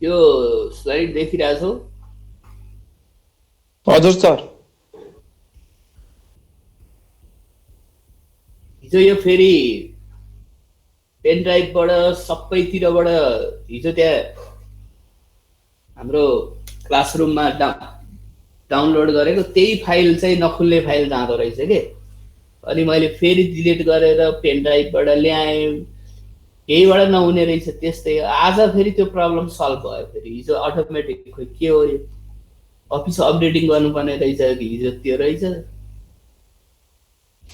यो स्लाइड देखिरहेछौ? हजुर सर। हिजो यो फेरि पेन ड्राइभबाट सबैतिरबाट हिजो त्यहाँ हाम्रो क्लासरुममा डाउनलोड गरेको त्यही फाइल चाहिँ नखुल्ने फाइल जाँदो रहेछ कि। अनि मैले फेरि डिलिट गरेर पेन ड्राइभबाट ल्याएँ, केहीबाट नहुने रहेछ। त्यस्तै आज फेरि त्यो प्रब्लम सल्भ भयो। फेरि हिजो अटोमेटिक खोइ के हो, यो अफिस अपडेटिङ गर्नुपर्ने रहेछ कि हिजो त्यो रहेछ।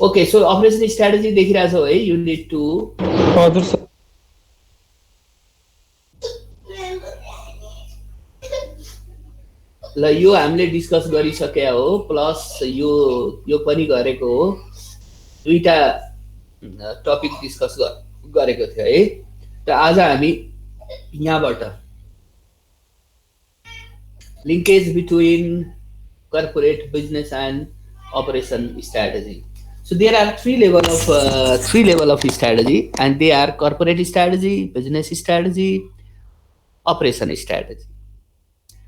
ओके, सो अपरेसन स्ट्राटेजी देखिरहेछौ है, युनिट 2। हजुर सर। ल यो हामीले डिस्कस गरिसके हो, प्लस यो यो पनि गरेको हो। दुईटा टपिक डिस्कस गरेको थियो है। र आज हामी यहाँबाट linkage between corporate business and operation strategy. So there are three level of strategy, and they are corporate strategy, business strategy, operation strategy.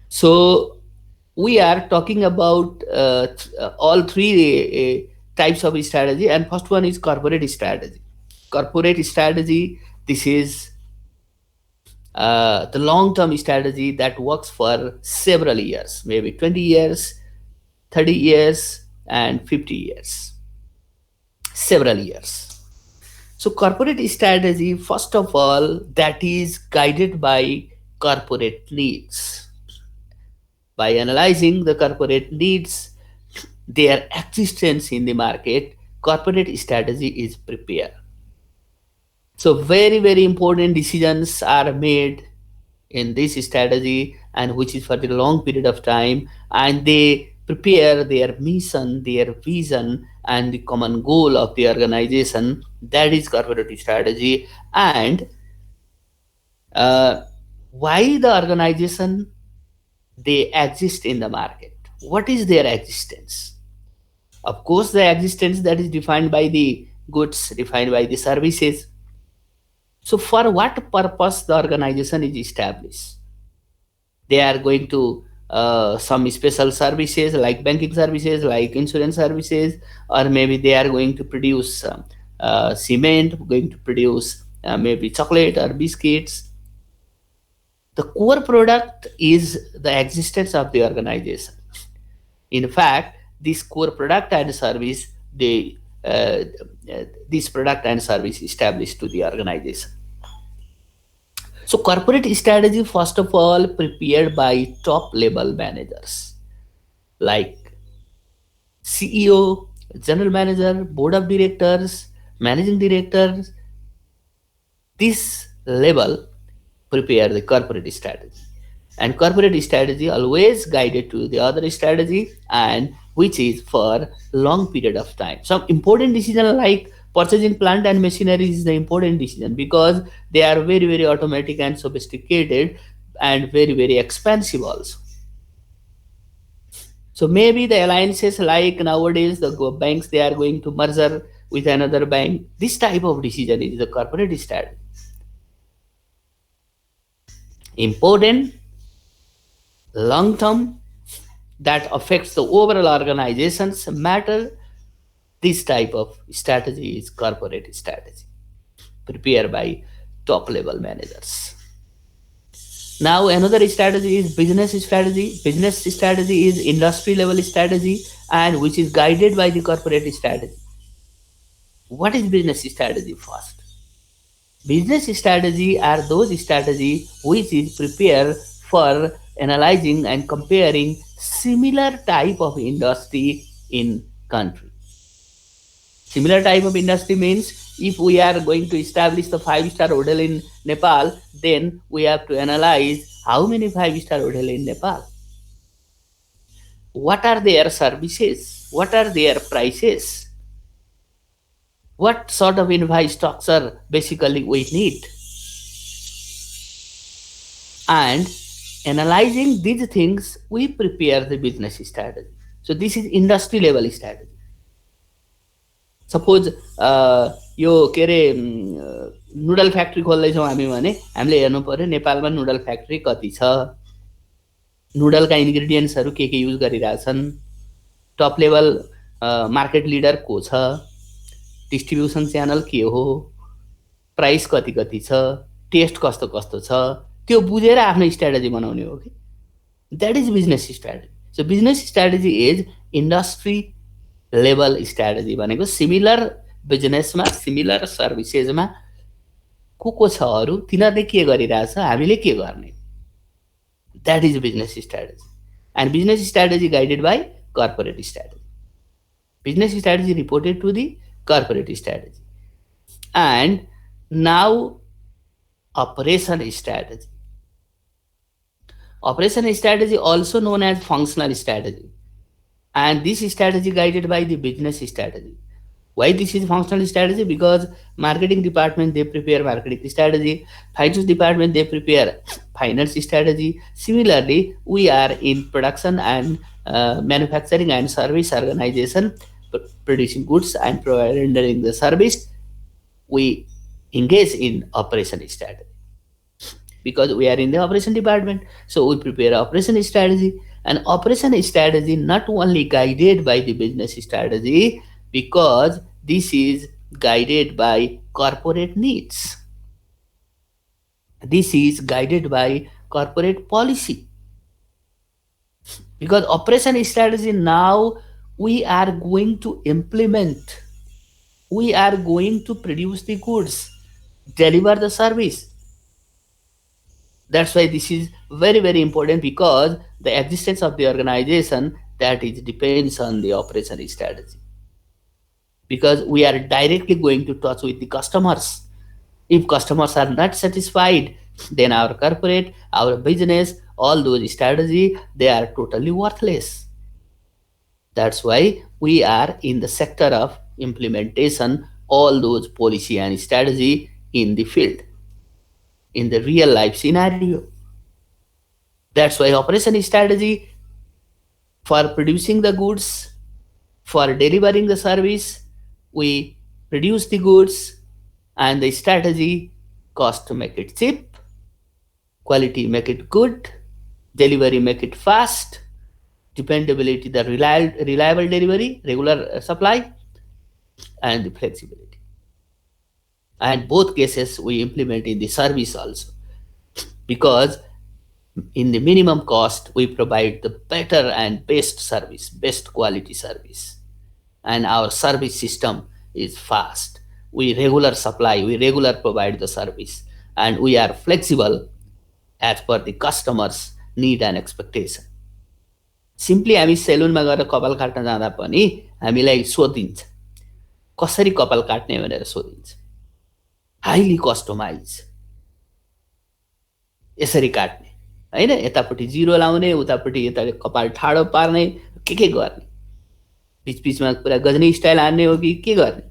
So we are talking about all three types of strategy, and first one is corporate strategy. Corporate strategy, this is the long-term strategy that works for several years, maybe 20 years, 30 years, and 50 years, several years. So, corporate strategy, first of all, that is guided by corporate needs. By analyzing the corporate needs, their existence in the market, corporate strategy is prepared. So, very, very important decisions are made in this strategy, and which is for the long period of time, and they prepare their mission, their vision, and the common goal of the organization. That is corporate strategy. And uh, why the organization they exist in the market, what is their existence? Of course, the existence that is defined by the goods, defined by the services. So for what purpose the organization is established? They are going to some special services like banking services, like insurance services, or maybe they are going to produce cement, going to produce maybe chocolate or biscuits. The core product is the existence of the organization. In fact, this core product and service, they this product and service established to the organization. So corporate strategy, first of all, prepared by top level managers like CEO, general manager, board of directors, managing directors. This level prepare the corporate strategy. And corporate strategy always guided to the other strategy, and which is for long period of time. Some important decision like purchasing plant and machinery is the important decision, because they are very, very automatic and sophisticated, and very, very expensive also. So maybe the alliances, like nowadays the banks, they are going to merger with another bank. This type of decision is the corporate strategy. Important, long term, that affects the overall organization's matter. This type of strategy is corporate strategy, prepared by top level managers. Now another strategy is business strategy. Business strategy is industry level strategy, and which is guided by the corporate strategy. What is business strategy first? Business strategy are those strategy which is prepared for analyzing and comparing similar type of industry in country. Similar type of industry means, if we are going to establish the five-star hotel in Nepal, then we have to analyze how many five-star hotel in Nepal. What are their services? What are their prices? What sort of infrastructure basically we need? And analyzing these things, we prepare the business strategy. So this is industry level strategy. Suppose यो के अरे noodle factory खोल्दैछौँ हामी भने हामीले हेर्नु पर्यो नेपालमा noodle factory कति छ, नुडलका इन्ग्रिडियन्ट्सहरू के युज गरिरहेछन्, टप लेभल मार्केट लिडर को छ, डिस्ट्रिब्युसन च्यानल के हो, प्राइस कति कति छ, टेस्ट कस्तो कस्तो छ, त्यो बुझेर आफ्नो स्ट्राटेजी बनाउने हो कि that is business strategy. So business strategy is industry level strategy भनेको सिमिलर बिजनेसमा सिमिलर सर्भिसेजमा को छ अरू, तिनीहरूले के गरिरहेछ, हामीले के गर्ने, that is business strategy. And business strategy guided by corporate strategy. Business strategy reported to the corporate strategy. And now operation strategy. Operation strategy also known as functional strategy. And this strategy guided by the business strategy. Why this is functional strategy? Because marketing department, they prepare marketing strategy. Finance department, they prepare finance strategy. Similarly, we are in production and manufacturing and service organization, producing goods and rendering the service. We engage in operation strategy because we are in the operation department. So we prepare operation strategy, and operation strategy not only guided by the business strategy, because this is guided by corporate needs. This is guided by corporate policy. Because operation strategy now we are going to implement, we are going to produce the goods, deliver the service. That's why this is very very important, because the existence of the organization, that is depends on the operation strategy, because we are directly going to touch with the customers. If customers are not satisfied, then our corporate, our business, all those strategy, they are totally worthless. That's why we are in the sector of implementation, all those policy and strategy in the field, in the real life scenario. That's why operation strategy for producing the goods, for delivering the service, we produce the goods, and the strategy, cost to make it cheap, quality make it good, delivery make it fast, dependability, the reliable delivery, regular supply, and the flexibility. And both cases we implement in the service also, because in the minimum cost we provide the better and best service, best quality service, and our service system is fast. We regular supply, we regular provide the service, and we are flexible as per the customers need and expectation. Simply हामी सेलुनमा गएर कपाल काट्न जाँदा पनि हामीलाई सोधिन्छ कसरी कपाल काट्ने भनेर सोधिन्छ, हाइली कस्टमाइज, यसरी काट्ने होइन, यतापट्टि जिरो लाउने, उतापट्टि यता कपाल ठाडो पार्ने, के गर्ने, बिचबिचमा पुरा गजनी स्टाइल हान्ने हो कि के गर्ने,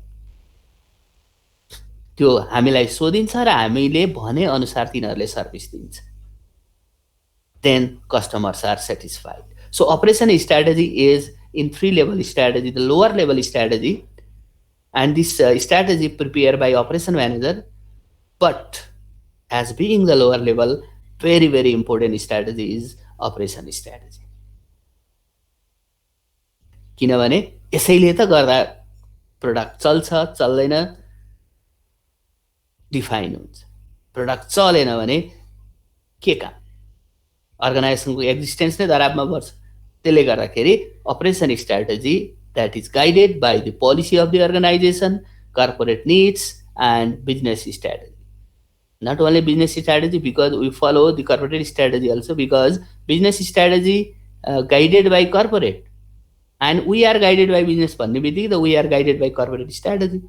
त्यो हामीलाई सोधिन्छ र हामीले भने अनुसार तिनीहरूले सर्भिस दिन्छ. Then customers are satisfied. So operation strategy is in 3 level strategy, the lower level strategy, and this strategy prepared by operation manager, but as being the lower level, very very important strategy is operation strategy. किनभने यसैले त गर्दा product चल्छ चल्दैन define हुन्छ, product चलेन भने के काम, अर्गनाइजेसनको एक्जिस्टेन्स नै दराबमा पर्छ. त्यसले गर्दाखेरि operation strategy, that is guided by the policy of the organization, corporate needs, and business strategy. Not only business strategy, because we follow the corporate strategy also, because business strategy guided by corporate, and we are guided by business भन्ने बित्तिकै we are guided by corporate strategy,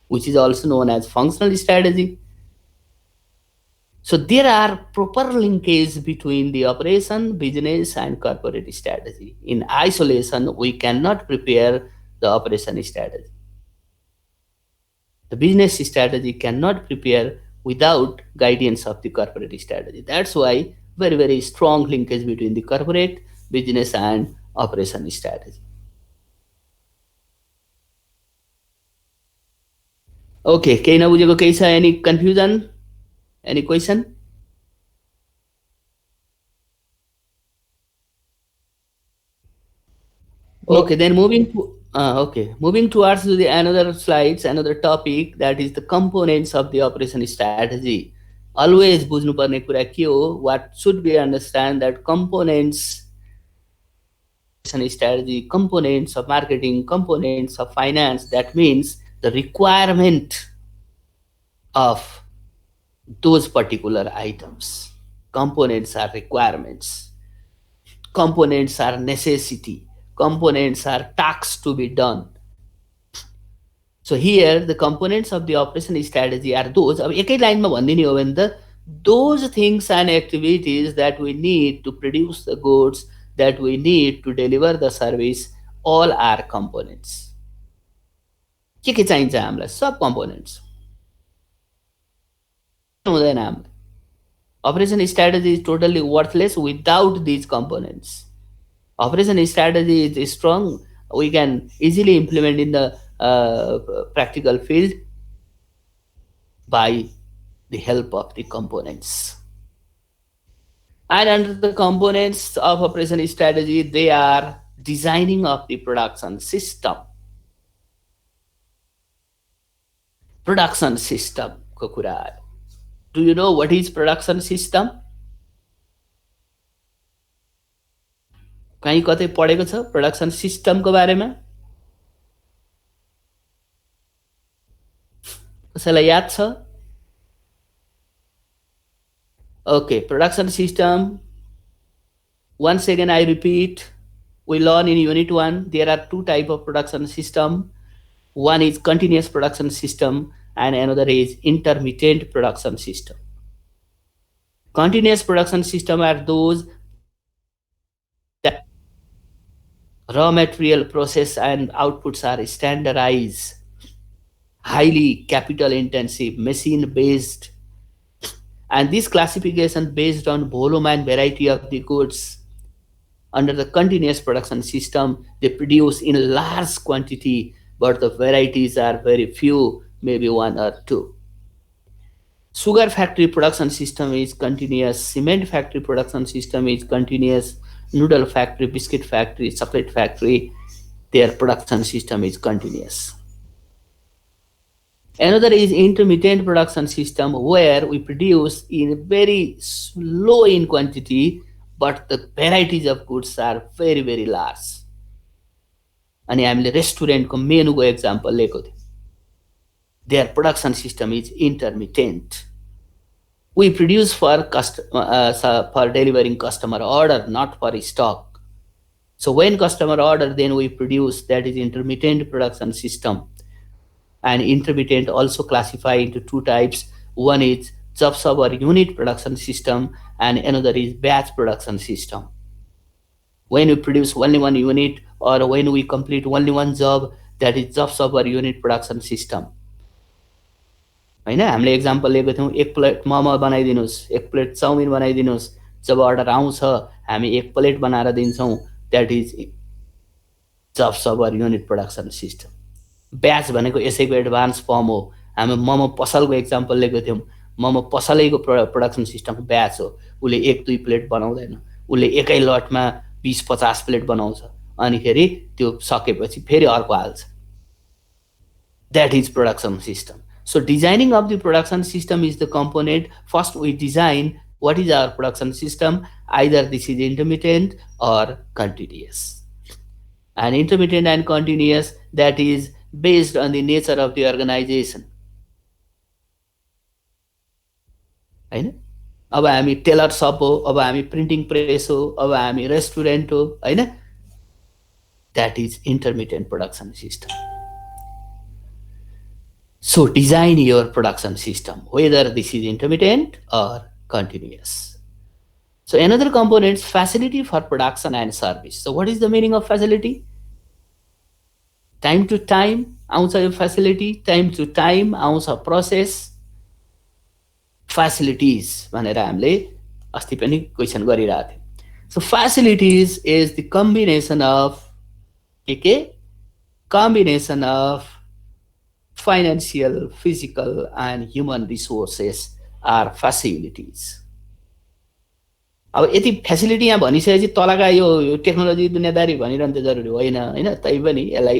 which is also known as functional strategy. So there are proper linkage between the operation, business, and corporate strategy. In isolation, we cannot prepare the operation strategy. The business strategy cannot prepare without guidance of the corporate strategy. That's why very very strong linkage between the corporate, business, and operation strategy. Okay, केही नबुझेको केही छ? Any confusion, any question? Okay, then moving towards the another slides, another topic, that is the components of the operation strategy. Always बुझ्नुपर्ने कुरा के हो? What should we understand that components strategy, components of marketing, components of finance. That means the requirement of those particular items. Components are requirements. Components are necessity. Components are tasks to be done. So here the components of the operation strategy are those, अब एकै लाइनमा भनिदिने हो भने त those things and activities that we need to produce the goods, that we need to deliver the service, all are components. के चाहिन्छ हामीलाई? सब components हुँदैन हामीलाई. Operation strategy is totally worthless without these components. Operation strategy is strong, we can easily implement in the practical field by the help of the components. And under the components of operation strategy, they are designing of the production system. Production system को कुरा आयो. Do you know what is production system? कहीँ कतै पढेको छ production सिस्टमको बारेमा? कसैलाई याद छ? Okay, production system. Once again, I repeat, we learn in Unit 1, there are two types of production system. One is continuous production system and another is intermittent production system. Continuous production system are those that raw material process and outputs are standardized, highly capital intensive, machine based, and this classification based on volume and variety of the goods. Under the continuous production system, they produce in large quantity, but the varieties are very few, maybe one or two. Sugar factory production system is continuous, cement factory production system is continuous, noodle factory, biscuit factory, chocolate factory, their production system is continuous. Another is intermittent production system, where we produce in very low in quantity, but the varieties of goods are very, very large. अनि हामीले रेस्टुरेन्टको मेनुको example लिएको थियौँ. Their production system is intermittent. We produce for delivering customer order, not for stock. So when customer order, then we produce. That is intermittent production system. And intermittent also classify into two types. One is jobs or unit production system, and another is batch production system. When we produce only one unit or when we complete only one job, that is jobs or unit production system. होइन, हामीले example लिएको थियौँ, एक plate momo बनाइदिनुहोस्, एक plate chowmein बनाइदिनुहोस्. जब order आउँछ हामी एक प्लेट बनाएर दिन्छौँ. That is jobs our unit production system. Batch भनेको यसैको एडभान्स फर्म हो. हामी मोमो पसलको एक्जाम्पल लिएको थियौँ. मोमो पसलैको प्रोडक्सन सिस्टम ब्याच हो. उसले एक दुई प्लेट बनाउँदैन, उसले एकै लटमा 20-50 प्लेट बनाउँछ, अनिखेरि त्यो सकेपछि फेरि अर्को हाल्छ. That is production system. So designing of the production system is the component. First we design what is our production system. Either this is intermittent or continuous. And intermittent and continuous, that is based on the nature of the organization. हैन, अब हामी tailor shop हो, अब हामी printing press हो, अब हामी restaurant हो, हैन. That is intermittent production system. So design your production system, whether this is intermittent or continuous. So another component is facility for production and service. So what is the meaning of facility? Time to time आउँछ यो facility, time to time आउँछ process. Facilities भनेर हामीले अस्ति पनि question गरिरहेको थियौँ. So facilities is the combination of combination of financial, physical, and human resources are facilities. अब यति फेसिलिटी यहाँ भनिसकेपछि तलका यो टेक्नोलोजी दुनियाँदारी भनिरहनु त जरुरी होइन होइन, तैपनि यसलाई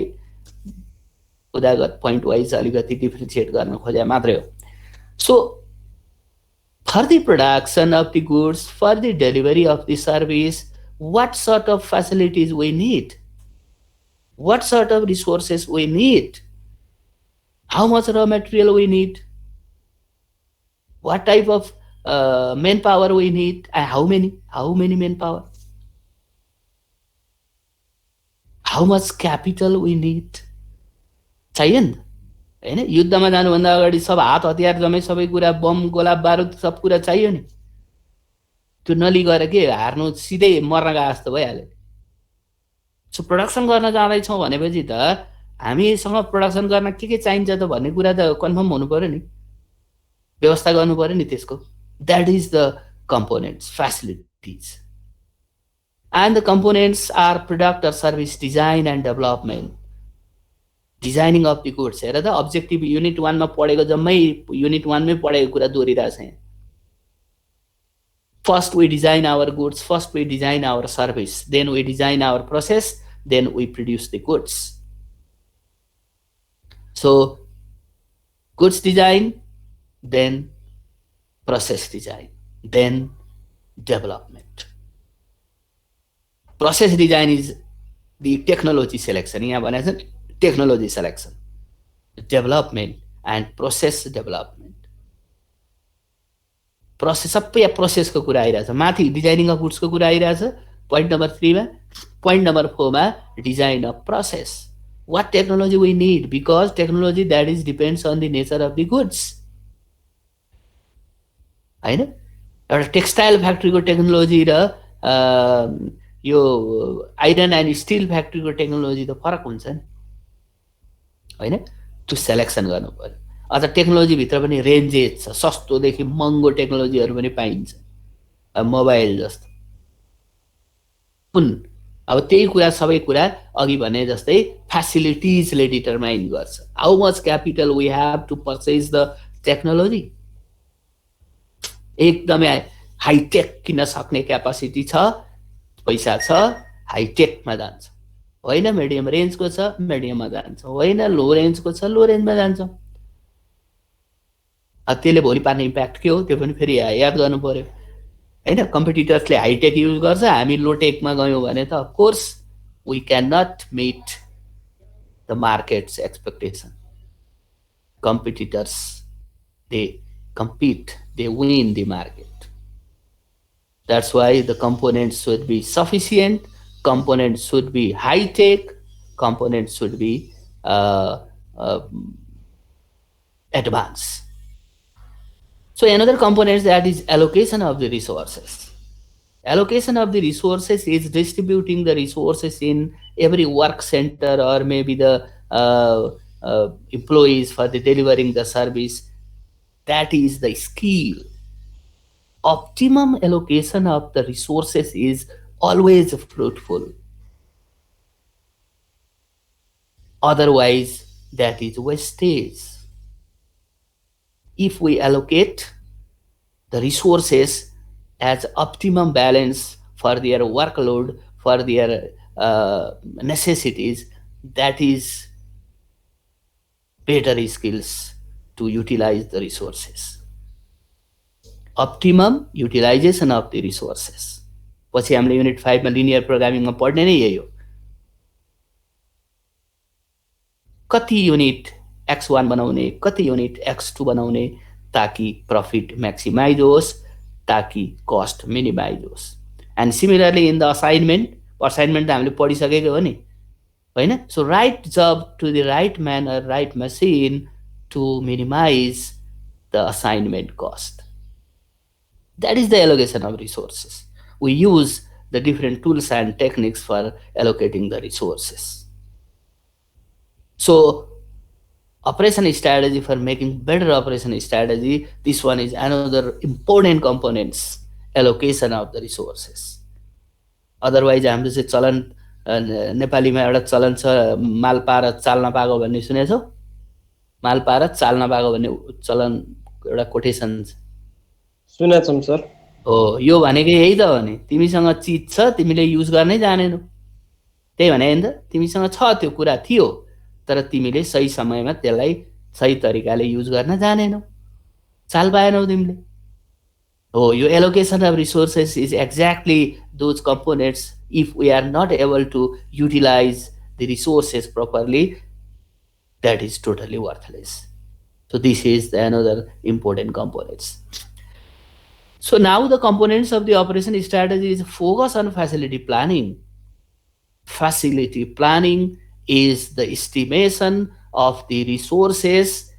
उदागत पोइन्ट वाइज अलिकति डिफ्रेन्सिएट गर्न खोजे मात्रै हो. So for the production of the goods, for the delivery of the service, what sort of facilities we need, what sort of resources we need, how much raw material we need, what type of manpower we need, and how many manpower, how much capital we need. चाहियो नि हैन, युद्धमा जानुभन्दा अगाडि सब हात हतियार जम्मै सबै कुरा, बम गोला बारुद सब कुरा चाहियो नि. त्यो नलिएर के हार्नु, सिधै मर्न गए जस्तो भइहाल्यो. सो प्रोडक्सन गर्न जाँदैछौँ भनेपछि त हामीसँग प्रोडक्सन गर्न के चाहिन्छ त भन्ने कुरा त कन्फर्म हुनु पर्यो नि, व्यवस्था गर्नु पर्यो नि त्यसको. That is the components, facilities. And the components are product or service design and development. Designing of the goods, हेर त अब्जेक्टिभ युनिट 1 मा पढेको जम्मै युनिट 1 मै पढेको कुरा दोहोरिरहेछ यहाँ. First we design our goods, first we design our service, then we design our process, then we produce the goods. So goods design, then process design, then development. Process design is the technology selection. यहाँ भनेको छ technology selection, development and process development. Process सबै प्रोसेसको कुरा आइरहेछ. माथि designing of गुड्सको कुरा आइरहेछ point number 3 मा. पोइन्ट नम्बर 4 मा design of process. What technology we need, because technology that is depends on the nature of the goods हैन. एउटा टेक्सटाइल फ्याक्ट्रीको टेक्नोलोजी र यो आइरन एन्ड स्टिल फ्याक्ट्रीको टेक्नोलोजी त फरक हुन्छ नि हैन. त्यो सेलेक्सन गर्नु पर्यो. अझ टेक्नोलोजीभित्र पनि रेन्जेस छ, सस्तोदेखि महँगो टेक्नोलोजीहरू पनि पाइन्छ, मोबाइल जस्तो. अब त्यही कुरा सबै कुरा अघि भने जस्तै फ्यासिलिटिजले डिटरमाइन गर्छ. How much capital we have to purchase the technology. एकदमै हाइटेक किन्न सक्ने क्यापासिटी छ, पैसा छ, हाइटेकमा जान्छ. होइन मिडियम रेन्जको छ, मिडियममा जान्छ. होइन लो रेन्जको छ, लो रेन्जमा जान्छ. त्यसले भोलि पार्ने इम्प्याक्ट के हो त्यो पनि फेरि याद गर्नु पर्यो हैन. कम्पिटिटर्सले हाइटेक युज गर्छ, हामी लो टेकमा गयौँ भने त of course we can not meet the market's expectation. Competitors they compete, they win the market. That's why the components should be sufficient, components should be high tech, components should be advanced. So another component that is allocation of the resources. Allocation of the resources is distributing the resources in every work center or maybe the employees for the delivering the service. That is the skill. Optimum allocation of the resources is always fruitful. Otherwise, that is wastage. If we allocate the resources as optimum balance for their workload, for their necessities, that is better skills to utilize the resources. Optimum utilization of the resources. पछि हामीले unit 5 मा linear प्रोग्रामिङमा पढ्ने नै यही हो. कति unit x1 बनाउने, कति युनिट x2 बनाउने ताकि प्रॉफिट मैक्सिमाइज होस्, ताकि कस्ट मिनिमाइज होस्. And similarly in the assignment त हामीले पढिसकेको हो नि हैन. So right job to the right man or right machine to minimize the assignment cost. That is the allocation of resources. We use the different tools and techniques for allocating the resources. So operation strategy, for making better operation strategy, this one is another important components, allocation of the resources. Otherwise हाम्रो चाहिँ चलन नेपालीमा एउटा चलन छ, माल पार चाल नपाएको भन्ने सुनेछौ. माल पाएर चाल नपाएको भन्ने चलन एउटा कोटेसन छ। सुनेको छौँ सर। हो, यो भनेको यही त हो नि, तिमीसँग चिज छ, तिमीले युज गर्नै जानेनौ। त्यही भने होइन त, तिमीसँग छ, त्यो कुरा थियो, तर तिमीले सही समयमा त्यसलाई सही तरिकाले युज गर्न जानेनौ, चाल पाएनौ तिमीले। हो, यो allocation of resources is exactly those components. If we are not able to utilise the resources properly, that is totally worthless. So this is another important components. So now the components of the operation strategy is focus on facility planning. Facility planning is the estimation of the resources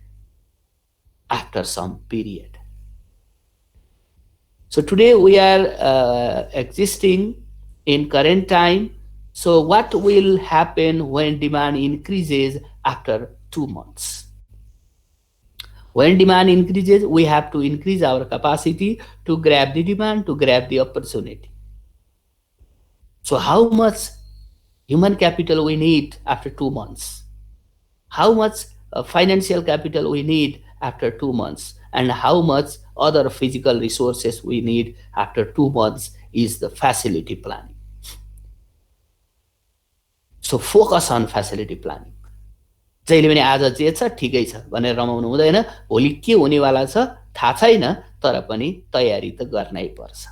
after some period. So today we are existing in current time. So what will happen when demand increases after 2 months? When demand increases, we have to increase our capacity to grab the demand, to grab the opportunity. So how much human capital we need after 2 months? How much financial capital we need after 2 months? And how much other physical resources we need after 2 months is the facility planning. So focus on facility planning. जहिले पनि आज जे छ ठिकै छ भनेर रमाउनु हुँदैन, भोलि के हुनेवाला छ थाहा छैन, तर पनि तयारी त गर्नै पर्छ.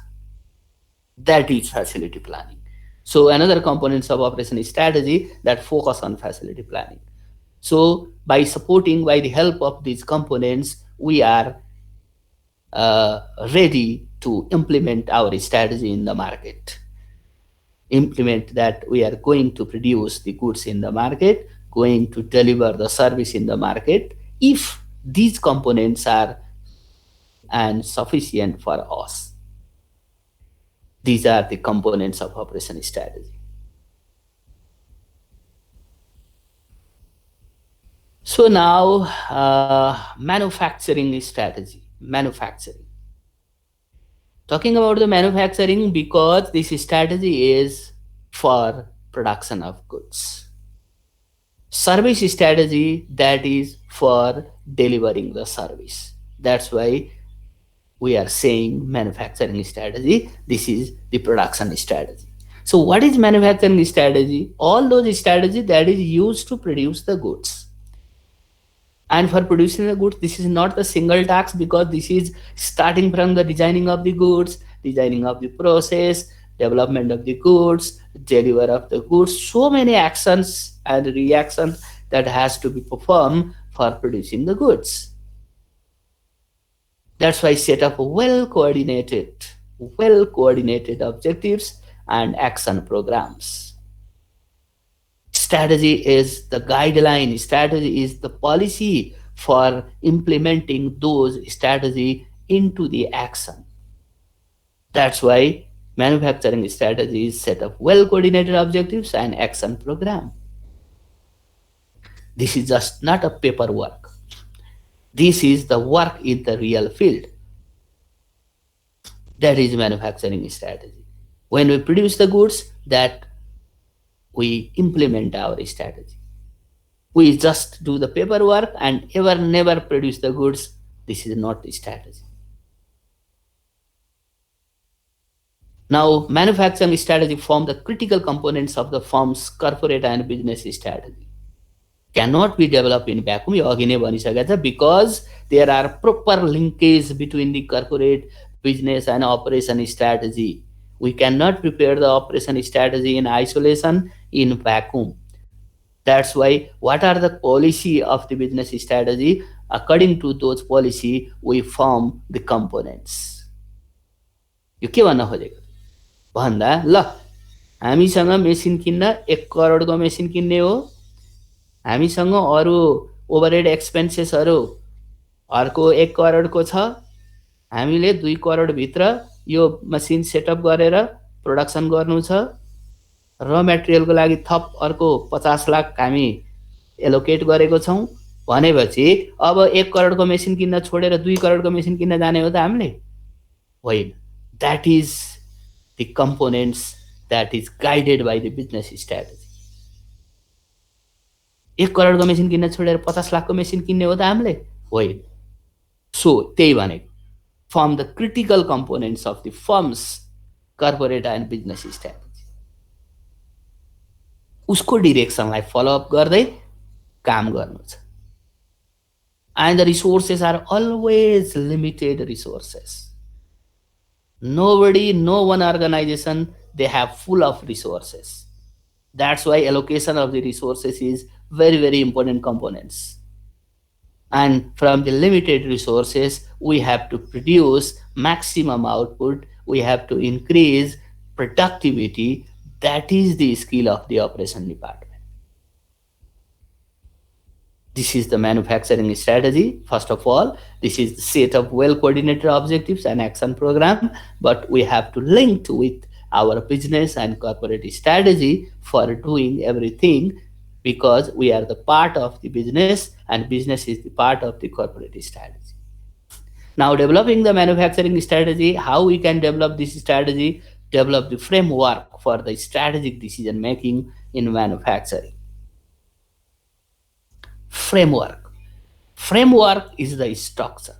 That is facility planning. So another components of operation strategy that focus on facility planning. So by supporting, by the help of these components, we are ready to implement our strategy in the market. Implement that we are going to produce the goods in the market, going to deliver the service in the market, if these components are and sufficient for us. These are the components of operation strategy. So now manufacturing strategy. Manufacturing. Talking about the manufacturing, because this strategy is for production of goods. Service strategy, that is for delivering the service. That's why we are saying manufacturing strategy. This is the production strategy. So what is manufacturing strategy? All those strategies that is used to produce the goods. And for producing the goods, this is not the single task, because this is starting from the designing of the goods, designing of the process, development of the goods, deliver of the goods, so many actions and reactions that has to be performed for producing the goods. That's why set up well-coordinated objectives and action programs. Strategy is the guideline, strategy is the policy for implementing those strategy into the action. That's why manufacturing strategy is set up well-coordinated objectives and action program. This is just not a paperwork. This is the work in the real field. That is manufacturing strategy. When we produce the goods, that we implement our strategy. We just do the paperwork and never produce the goods. This is not the strategy. Now, manufacturing strategy form the critical components of the firm's corporate and business strategy. Cannot be developed in vacuum, यो अघि नै भनिसकेको छ, because there are proper linkage between the corporate, business and operation strategy. We cannot prepare the operation strategy in isolation, in vacuum. That's why what are the policy of the business strategy? According to those policy, we form the components. यो के भन्न खोजेको भन्दा, ल हामीसँग machine किन्न 1 करोडको machine किन्ने हो, हामीसँग अरू ओभरहेड एक्सपेन्सेसहरू अर्को 1 करोडको छ, हामीले 2 करोड भित्र यो मसिन सेटअप गरेर प्रोडक्सन गर्नु छ, र मेटेरियलको लागि थप अर्को 50 लाख हामी एलोकेट गरेको छौं भनेपछि अब 1 करोडको मेसिन किन्न छोडेर 2 करोडको मेसिन किन्न जाने हो त हामीले? होइन. That is the components that is guided by the business strategy. 1 करोडको machine किन्न छोडेर 50 लाखको मेसिन किन्ने हो त हामीले? होइन। सो त्यही भनेको, firm the critical components of the firm's corporate and business strategy. उसको डिरेक्सनलाई फलोअप गर्दै काम गर्नु छ। And the resources are always limited resources. Nobody, no one organization, they have full of resources. That's why allocation of the resources is very, very important components. And from the limited resources, we have to produce maximum output. We have to increase productivity. That is the skill of the operation department. This is the manufacturing strategy. First of all, this is the set of well-coordinated objectives and action program, but we have to link with our business and corporate strategy for doing everything, because we are the part of the business and business is the part of the corporate strategy. Now, developing the manufacturing strategy, how we can develop this strategy? Develop the framework for the strategic decision making in manufacturing. Framework is the structure.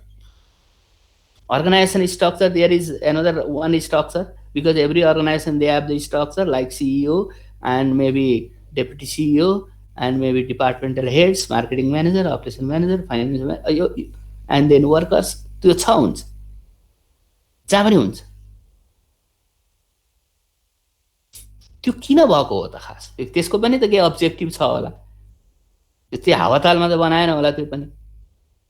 Organization structure, there is another one structure, because every organization they have the structure like CEO and maybe deputy CEO and maybe departmental heads, marketing manager, operation manager, finance manager, and then workers. त्यो छ हुन्छ, जहाँ पनि हुन्छ। त्यो किन भएको हो त खास? त्यसको पनि त केही अब्जेक्टिभ छ होला। त्यो हावातालमा त बनाएन होला त्यो पनि।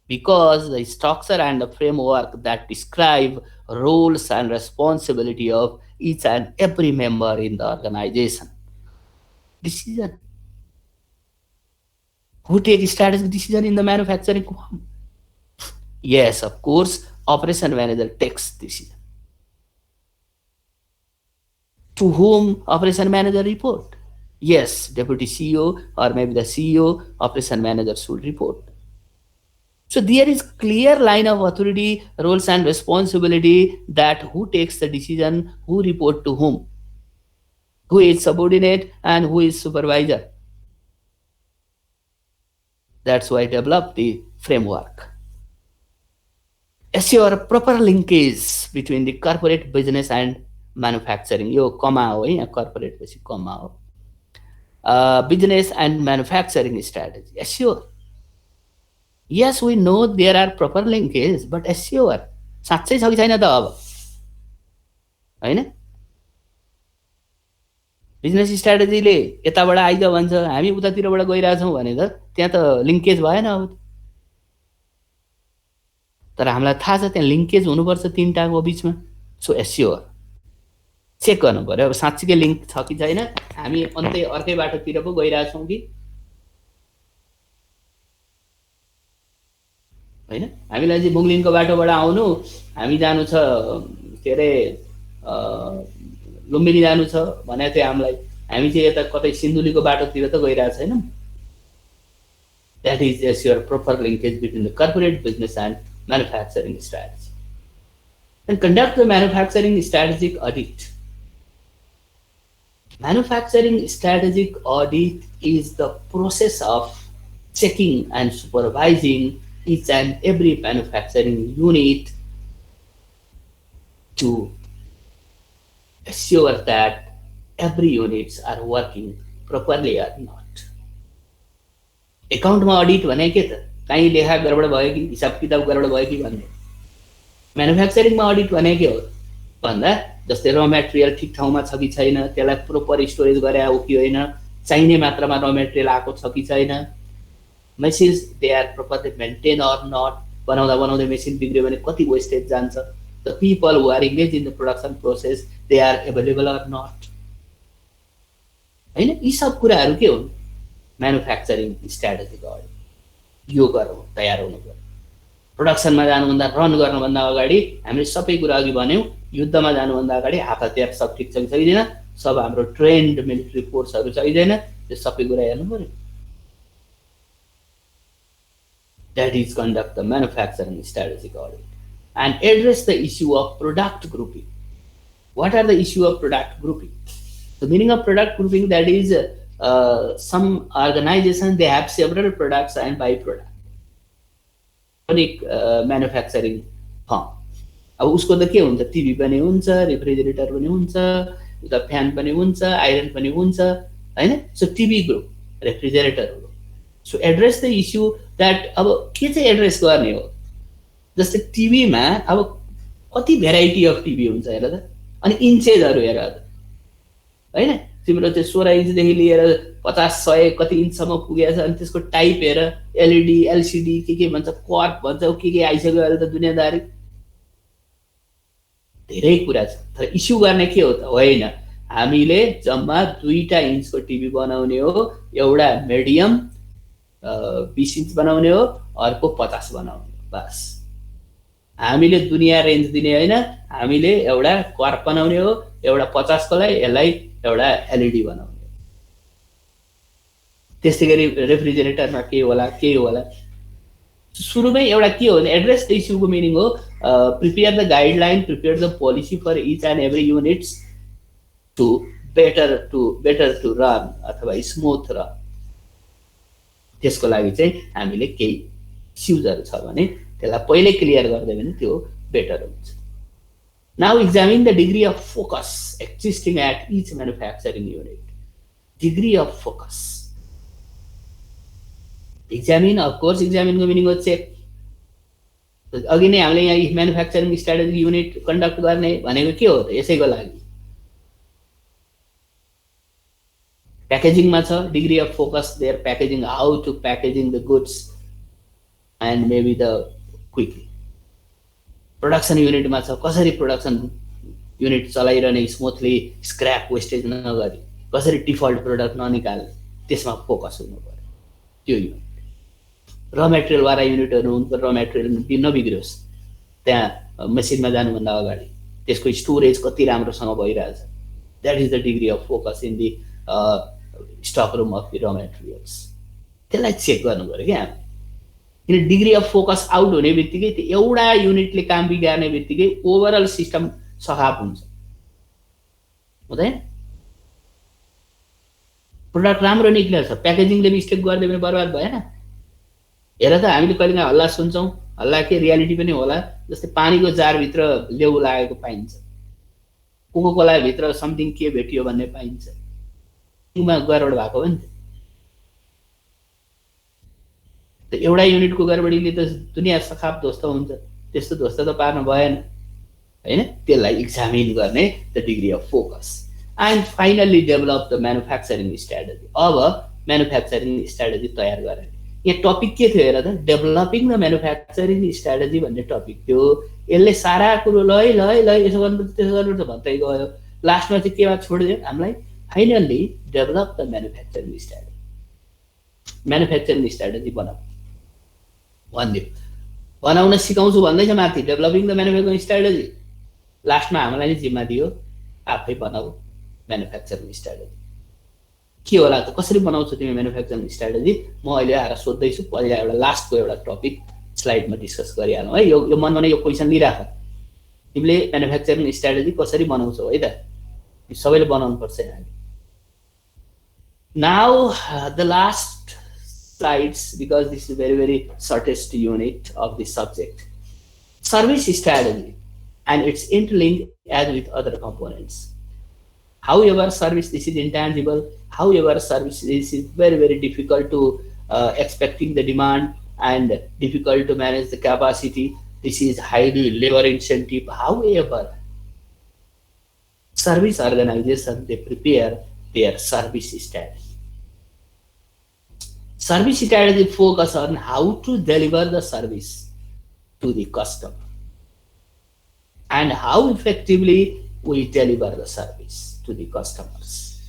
Because the structure and the framework that describe roles and responsibility of each and every member in the organization. Decision. Who take strategic decision in the manufacturing firm? Yes, of course, operation manager takes decision. To whom operation manager report? Yes, deputy CEO or maybe the CEO, operation manager should report. So there is clear line of authority, roles and responsibility, that who takes the decision, who report to whom, who is subordinate and who is supervisor. That's why I developed the framework. Assure proper linkage between the corporate business and manufacturing. यो कमा हो है, यहाँ corporate पछि कमा हो. Business and manufacturing strategy. Assure. Yes, we know there are proper linkages, but assure. साँच्चै छ कि छैन त अब? हैन? बिजनेस स्ट्र्याटेजीले यताबाट आइज भन्छ, हामी उतातिरबाट गइरहेछौँ भने त त्यहाँ त लिङ्केज भएन अब। तर हामीलाई थाहा छ त्यहाँ लिङ्केज हुनुपर्छ तीनटाको बिचमा। सो एस्योर चेक गर्नु पर्यो अब साँच्चीकै लिङ्क छ कि छैन, हामी अन्तै अर्कै बाटोतिर पो गइरहेछौँ कि हैन। हामीलाई चाहिँ बुङलिङको बाटोबाट आउनु, हामी जानु छ के अरे लुम्बिनी जानु छ भने चाहिँ हामीलाई, हामी चाहिँ यता कतै सिन्धुलीको बाटोतिर त गइरहेको छैनौँ। That is assure proper linkage between the corporate business and manufacturing strategy. And conduct the manufacturing strategic audit. Manufacturing strategic audit is the process of checking and supervising each and every manufacturing unit to assure that every units are working properly or not. एकाउन्टमा audit भने के त? कहीँ लेखा गडबड भयो कि, हिसाब किताब गडबड भयो कि भन्ने। म्यानुफ्याक्चरिङमा अडिट भने के हो भन्दा, जस्तै र मेटेरियल ठिक ठाउँमा छ कि छैन, त्यसलाई प्रोपर स्टोरेज गरे हो कि होइन, चाहिने मात्रामा र मेटेरियल आएको छ कि छैन, machines they are properly maintain or not, बनाउँदा बनाउँदै मेसिन बिग्रियो भने कति वेस्टेज जान्छ, the people who are engage in the production process they are available or not, हैन। यी सब कुराहरू के हुन्? म्यानुफ्याक्चरिङ स्ट्र्याटेजीको अगाडि यो गर्नु तयार हुनु पर्यो। प्रोडक्सनमा जानुभन्दा, रन गर्नुभन्दा अगाडि हामीले सबै कुरा अघि भन्यौँ, युद्धमा जानुभन्दा अगाडि हात हतियार सब ठिक छ कि छैन, सब हाम्रो ट्रेन्ड मिलिट्री फोर्सहरू चाहिँदैन, त्यो सबै कुरा हेर्नु पर्यो। That is conduct the manufacturing strategic audit and address the issue of product grouping. What are the issue of product grouping? The meaning of product grouping, that is some organizations, they have several products and byproducts. Manufacturing firm. अब उसको त के हुन्छ, TV पनि हुन्छ, refrigerator पनि हुन्छ, उता फ्यान पनि हुन्छ, आइरन पनि हुन्छ, हैन? So TV group, refrigerator group. So address the issue that अब के चाहिँ एड्रेस गर्ने हो? जस्तै टिभीमा अब कति भेराइटी अफ टिभी हुन्छ हेर त, अनि इन्चेजहरू हेर त, हैन? तिम्रो त्यो 16 इन्चदेखि लिएर 50 100 कति इन्चसम्म पुगेछ, अनि त्यसको टाइप हेर, एलइडी एलसिडी के भन्छ, कर्भ भन्छ, के आइसक्यो अहिले त दुनियाँदारी, धेरै कुरा छ. तर इस्यु गर्ने के हो त? होइन, हामीले जम्मा 2टा इन्चको टिभी बनाउने हो, एउटा मिडियम 20 इन्च बनाउने हो, अर्को 50 बनाउने हो, बस. हामीले दुनियाँ रेन्ज दिने होइन, हामीले एउटा कर्भ बनाउने हो, एउटा 50 को लागि, यसलाई एउटा एलइडी बनाउने हो. त्यस्तै गरी रेफ्रिजरेटरमा के होला, सुरुमै एउटा के हो भने एड्रेस द इस्युको मिनिङ हो prepare the guideline, prepare the policy for each and every units to better to run अथवा स्मुथ रन. त्यसको लागि चाहिँ हामीले केही इस्युजहरू छ भने त्यसलाई पहिले क्लियर गरिदियो भने त्यो बेटर हुन्छ. Now examine the degree of focus existing at each manufacturing unit. Degree of focus. Examine, of course, examine को meaning हो check. अघि नै हामीले यहाँ म्यानुफ्याक्चरिङ स्ट्राटेजी युनिट कन्डक्ट गर्ने भनेको के हो त? यसैको लागि. प्याकेजिङमा छ degree of focus there, packaging, how to packaging the goods and maybe the quickly. Production युनिटमा छ कसरी प्रोडक्सन युनिट चलाइरहने स्मुथली, स्क्रैप वेस्टेज नगरी, कसरी डिफल्ट प्रोडक्ट ननिकाल्ने, त्यसमा फोकस हुनु पर्यो त्यो युनिट. र मेटेरियलवाला युनिटहरू हुनु, र मेटेरियल नबिग्रियोस् त्यहाँ मेसिनमा जानुभन्दा अगाडि, त्यसको स्टोरेज कति राम्रोसँग भइरहेछ. That is the degree of focus in the stock room of the raw materials. त्यसलाई चेक गर्नु पर्यो क्या हामी. किन डिग्री अफ फोकस आउट हुने बित्तिकै त्यो एउटा युनिटले काम बिगार्ने बित्तिकै ओभरअल सिस्टम सखाप हुन्छ, हुँदैन? प्रोडक्ट राम्रो निक्लेको छ, प्याकेजिङले मिस्टेक गरिदियो भने बर्बाद भएन. हेर त, हामीले कहिले काहीँ हल्ला सुन्छौँ, हल्ला के रियालिटी पनि होला. जस्तै पानीको जारभित्र लेउ लागेको पाइन्छ, कोको कोलाभित्र समथिङ के भेटियो भन्ने पाइन्छ, गडबड भएको हो नि त. एउटा युनिटको गडबडीले त दुनियाँ सखाप ध्वस्त हुन्छ, त्यस्तो ध्वस्त त पार्न भएन, हैन? त्यसलाई एक्जामिन गर्ने the degree of focus. And finally develop the manufacturing strategy. अब म्यानुफ्याक्चरिङ स्ट्राटेजी तयार गर्ने. यहाँ टपिक के थियो हेर त? डेभलपिङ द म्यानुफ्याक्चरिङ स्ट्राटेजी भन्ने टपिक थियो. यसले सारा कुरो ल यसो गर्नु त्यसो गर्नु त भन्दै गयो. लास्टमा चाहिँ केमा छोडिदियो हामीलाई? Finally develop the manufacturing strategy. Manufacturing strategy भनिदियो, बनाउन सिकाउँछु भन्दैछ माथि, डेभलपिङ द म्यानुफ्याक्चरिङ स्ट्राटेजी. लास्टमा हामीलाई नै जिम्मा दियो, आफै बनाऊ म्यानुफ्याक्चरिङ स्ट्राटेजी. के होला त? कसरी बनाउँछौ तिमी म्यानुफ्याक्चरिङ स्ट्राटेजी? म अहिले आएर सोध्दैछु. पहिला एउटा लास्टको एउटा टपिक स्लाइडमा डिस्कस गरिहालौँ है. यो मनमा नै यो क्वेसन लिइराख, तिमीले म्यानुफ्याक्चरिङ स्ट्राटेजी कसरी बनाउँछौ है त? सबैले बनाउनु पर्छ. Now the last slides, because this is very shortest unit of the subject. Service strategy and its interlink as with other components. However, service, this is intangible. However, service, this is very difficult to expecting the demand and difficult to manage the capacity. This is highly labor intensive. However, service organizations, they prepare their service strategy. Service strategy focus on how to deliver the service to the customer and how effectively we deliver the service to the customers.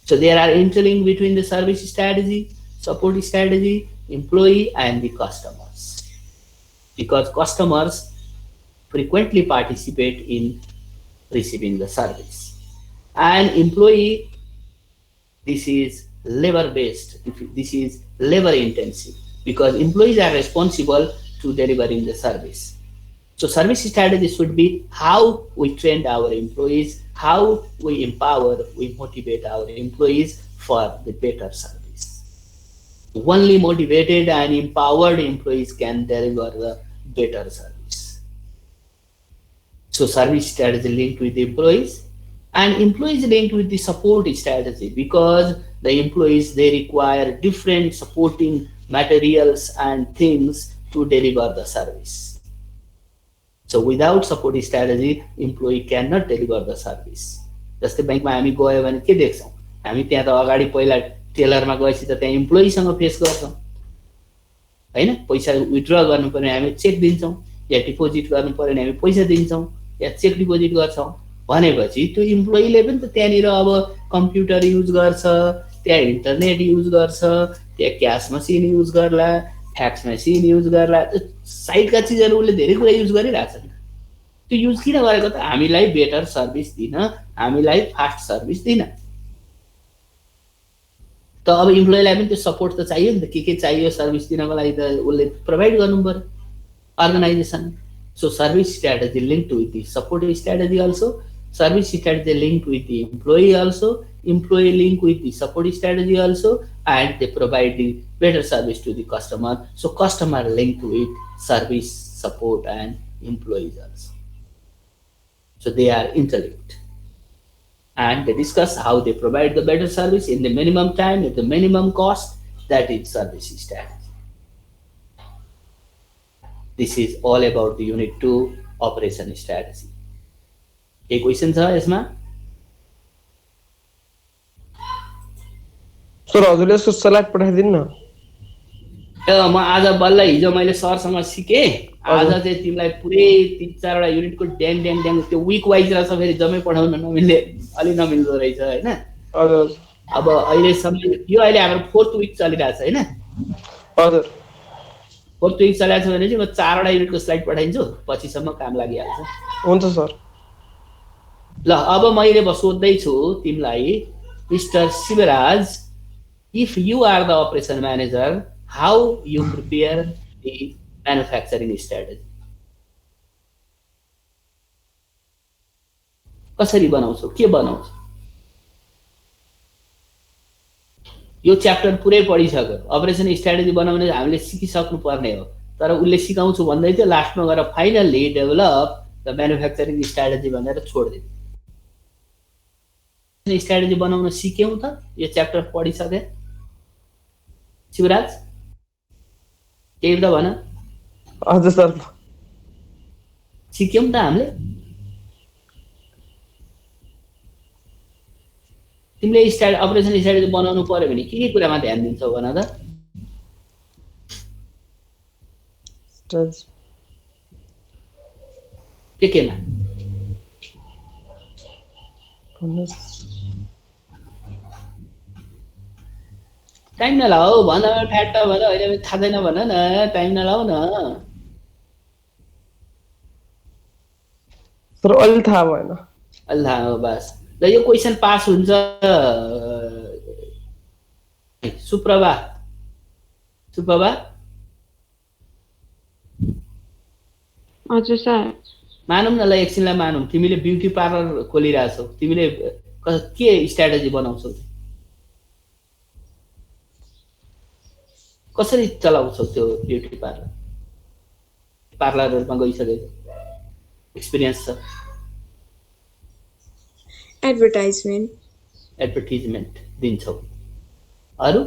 So there are interlink between the service strategy, support strategy, employee and the customers, because customers frequently participate in receiving the service, and employee, this is labor based, this is labor intensive, because employees are responsible to delivering the service. So service strategy should be how we train our employees, how we empower, we motivate our employees for the better service. Only motivated and empowered employees can deliver the better service. So service strategy linked with the employees, and employees linked with the support strategy, because the employees, they require different supporting materials and things to deliver the service. So without support strategy, employee cannot deliver the service. जस्तै बैंकमा हामी गयो भने के देख्छौँ, हामी त्यहाँ त अगाडि पहिला टेलरमा गएपछि त त्यहाँ इम्प्लोइसँग फेस गर्छौँ हैन। पैसा विथड्र गर्नु पर्यो हामी चेक दिन्छौँ, या डिपोजिट गर्नु पर्यो भने हामी पैसा दिन्छौँ या चेक डिपोजिट गर्छौँ भनेपछि त्यो इम्प्लोइले पनि त त्यहाँनिर अब कम्प्युटर युज गर्छ, त्यहाँ इन्टरनेट युज गर्छ, त्यहाँ क्यास मसिन युज गर्ला, फ्याक्स मेसिन युज गर्ला, साइडका चिजहरू उसले धेरै कुरा युज गरिरहेछ नि। त्यो युज किन गरेको त हामीलाई बेटर सर्भिस दिन, हामीलाई फास्ट सर्भिस दिन। त अब इम्प्लोइलाई पनि त्यो सपोर्ट त चाहियो नि त, के चाहियो सर्भिस दिनको लागि त उसले प्रोभाइड गर्नु पर्यो organisation. So service strategy linked with the support strategy also, service strategy linked with the employee also, employee linked with the support strategy also, and they provide the better service to the customer. So customer linked with service, support, and employees also. So they are interlinked. And they discuss how they provide the better service in the minimum time, at the minimum cost. That is service strategy. This is all about the Unit 2 operation strategy. एक question छ यसमा? Sir हजुरले यसको slide पठाइदिनु न। म आज बल्ल हिजो मैले सरसँग सिकेँ, आज चाहिँ तिमीलाई पुरै 3-4 वटा युनिटको ड्याङ ड्याङ ड्याङ त्यो विक वाइज रहेछ, फेरि जम्मै पढाउन नमिल्ने, अलि नमिल्दो रहेछ हैन। हजुर अब अहिलेसम्म यो अहिले हाम्रो 4th विक चलिरहेछ हैन। हजुर 4th विक चलिरहेछ भने चाहिँ म 4 वटा युनिटको स्लाइड पठाइदिन्छु, पछिसम्म काम लागिहाल्छ। हुन्छ सर। ल अब मैले सोध्दैछु तिमीलाई, mister Shivraj, if you are the operation manager, how you prepare the manufacturing strategy? कसरी बनाउँछौ, के बनाउँछौ? यो च्याप्टर पुरै पढिसक्यो, अपरेसन स्ट्राटेजी बनाउने हामीले सिकिसक्नु पर्ने हो, तर उसले सिकाउँछु भन्दै थियो, लास्टमा गएर finally develop the manufacturing strategy भनेर छोड्दियो। स्ट्राटेजी बनाउन सिक्यौं त, यो च्याप्टर पढिसके शिवराज, केही त भन। हजुर सर सिक्यौं त हामीले। तिमीले अपरेसन स्ट्राटेजी बनाउनु पर्यो भने के कुरामा ध्यान दिन्छौ भन त? केमा? टाइम नलाऊ भन, ठ्याट्ट भन, अहिले थाहा छैन भन न, टाइम नलाऊ न। सर अलि थाहा भएन। अलि थाहा हो बस। ल यो क्वेसन पास हुन्छ। सुप्रभा, सुप्रभा। हजुर सर। मानौँ न, ल एकछिनलाई मानौँ तिमीले ब्युटी पार्लर खोलिरहेछौ, तिमीले के स्ट्राटेजी बनाउँछौ, कसरी चलाउँछौ त्यो ब्युटी पार्लर? पार्लरहरुमा गइसकेको एक्सपिरियन्स छ? एडभर्टाइजमेन्ट दिन्छौ। अरु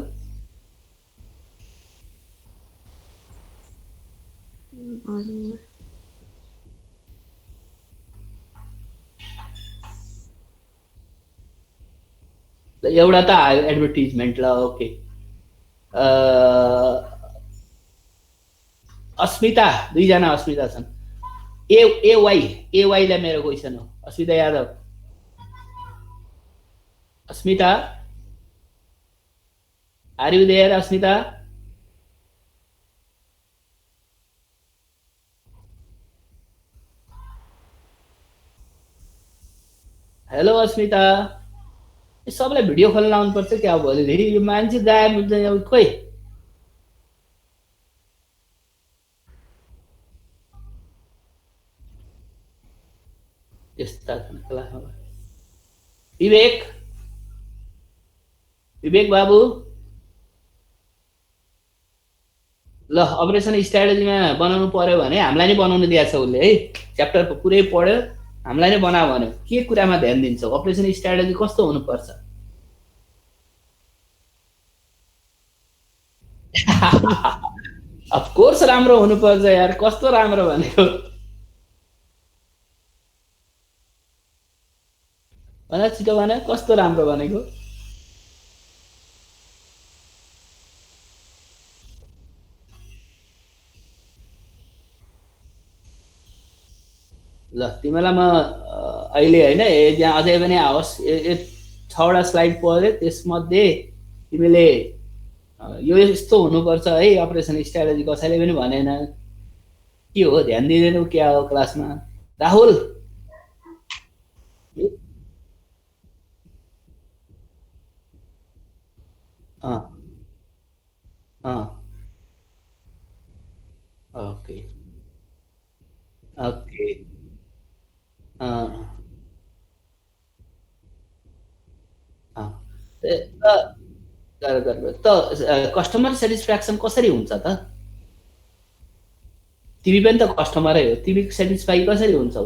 एउटा त एडभर्टाइजमेन्ट। ल ओके, अस्मिता, दुईजना अस्मिता छन्। एवाईलाई मेरो क्वेसन हो, Asmita Yadav. Asmita, are you there Asmita? Hello Asmita. सबलाई भिडियो खोल्न लाउनु पर्छ क्या भोलिदेखि, यो मान्छे गायब हुन्छ अब खोइ। यस्ता छन् क्लासमा। विवेक, विवेक बाबु ल अपरेसन स्ट्राटेजीमा बनाउनु पर्यो भने हामीलाई नै बनाउनु दिएको छ उसले है च्याप्टर पुरै पढ्यो हामीलाई नै बना भन्यो के कुरामा ध्यान दिन्छौ अपरेसन स्ट्राटेजी कस्तो हुनुपर्छ अफकोर्स राम्रो हुनुपर्छ यार कस्तो राम्रो भनेको भन छिटो भन कस्तो राम्रो भनेको ल तिमीलाई म अहिले होइन त्यहाँ अझै पनि आओस् 6वटा स्लाइड पढ्यो त्यसमध्ये तिमीले यो यस्तो हुनुपर्छ है अपरेसन स्ट्राटेजी कसैले पनि भनेन के हो ध्यान दिँदैनौ क्या हो क्लासमा राहुल ओके ओके त कस्टमर सेटिस्फ्याक्सन कसरी हुन्छ त तिमी पनि त कस्टमरै हो तिमी सेटिस्फाई कसरी हुन्छौ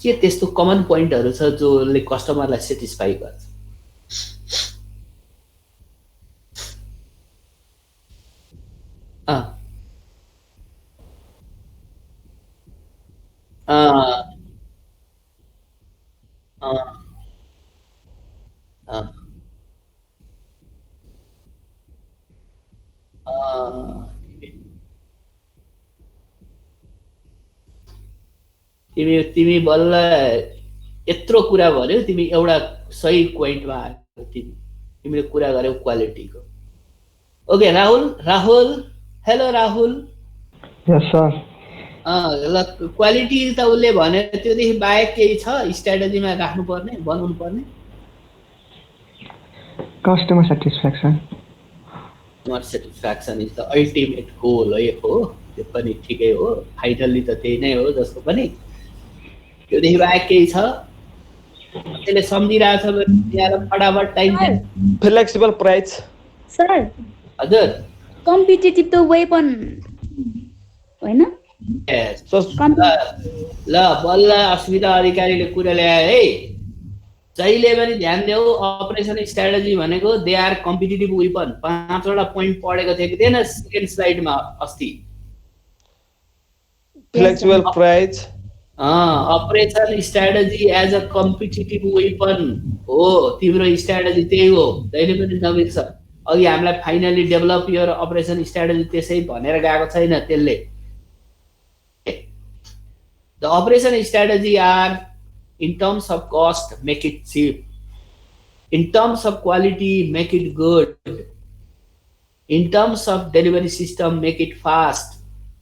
के त्यस्तो कमन पोइन्टहरू छ जसले कस्टमरलाई सेटिस्फाई गर्छ तिमी तिमी बल्ल यत्रो कुरा भन्यौ तिमी एउटा सही पोइन्टमा आयो तिमीले कुरा गर्यौ क्वालिटीको ओके राहुल राहुल हेलो राहुल यस सर ल क्वालिटी त उसले भने त्योदेखि बाहेक केही छ स्ट्राटेजीमा राख्नुपर्ने बनाउनु पर्ने customer satisfaction customer satisfaction is the ultimate goal हो त्यो पनि ठिकै हो फाइनल्ली त त्यही नै हो जस्तो पनि त्योदेखि बाहेक केही छ त्यसले सम्झिरहेछ भने यहाँ फटाफट टाइम फ्लेक्सिबल प्राइस सर हजुर कम्पिटिटिभ त वेपन होइन ल बल्ल अस्मिता अधिकारीले कुरा ल्याए है जहिले पनि ध्यान देऊ अपरेसन स्ट्राटेजी भनेको दे आर कम्पिटिटिभ वेपन 5वटा पोइन्ट पढेको थियो कि थिएन सेकेन्ड स्लाइडमा अस्ति flexible price operation strategy as a competitive weapon हो तिम्रो स्ट्राटेजी त्यही हो जहिले पनि नबिर्स अघि हामीलाई finally develop your operation strategy त्यसै भनेर गएको छैन त्यसले the operation strategy are in terms of cost make it cheap, in terms of quality make it good, in terms of delivery system make it fast,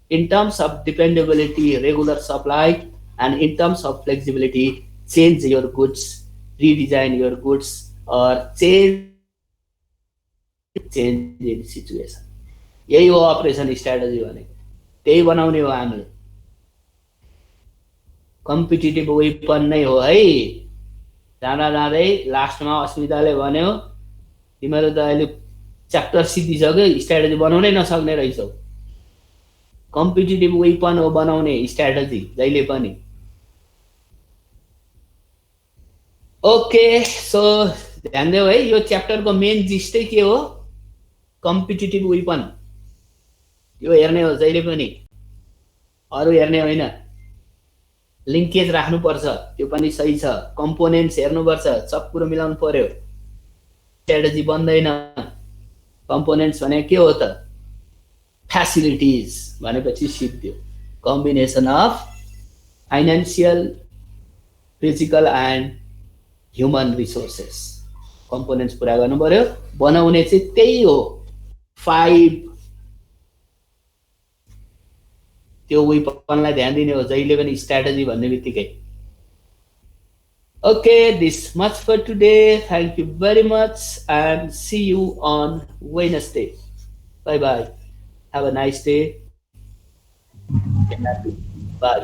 in terms of dependability regular supply, and in terms of flexibility change your goods, redesign your goods, or change in situation. यही हो operation strategy भनेको त्यही बनाउने हो हामीले competitive weapon नै हो है जाँदा जाँदै लास्टमा अस्मिताले भन्यो तिमीहरू त अहिले च्याप्टर सिद्धिसक्यो स्ट्राटेजी बनाउनै नसक्ने रहेछौ कम्पिटिटिभ वेपन हो बनाउने स्ट्राटेजी जहिले पनि ओके सो ध्यान देऊ है यो च्याप्टरको मेन जिस्टै के हो कम्पिटिटिभ वेपन यो हेर्ने हो जहिले पनि अरू हेर्ने होइन लिङ्केज राख्नुपर्छ त्यो पनि सही छ कम्पोनेन्ट्स हेर्नुपर्छ सब कुरो मिलाउनु पर्यो स्ट्राटेजी बन्दैन कम्पोनेन्ट्स भने के हो त फ्यासिलिटिज भनेपछि सिद्धियो combination of financial physical and human resources components पुरा गर्नु पर्यो बनाउने चाहिँ त्यही हो 5 त्यो वेपनलाई ध्यान दिने हो जहिले पनि स्ट्राटेजी भन्ने बित्तिकै okay this much for today thank you very much and see you on Wednesday bye bye have a nice day by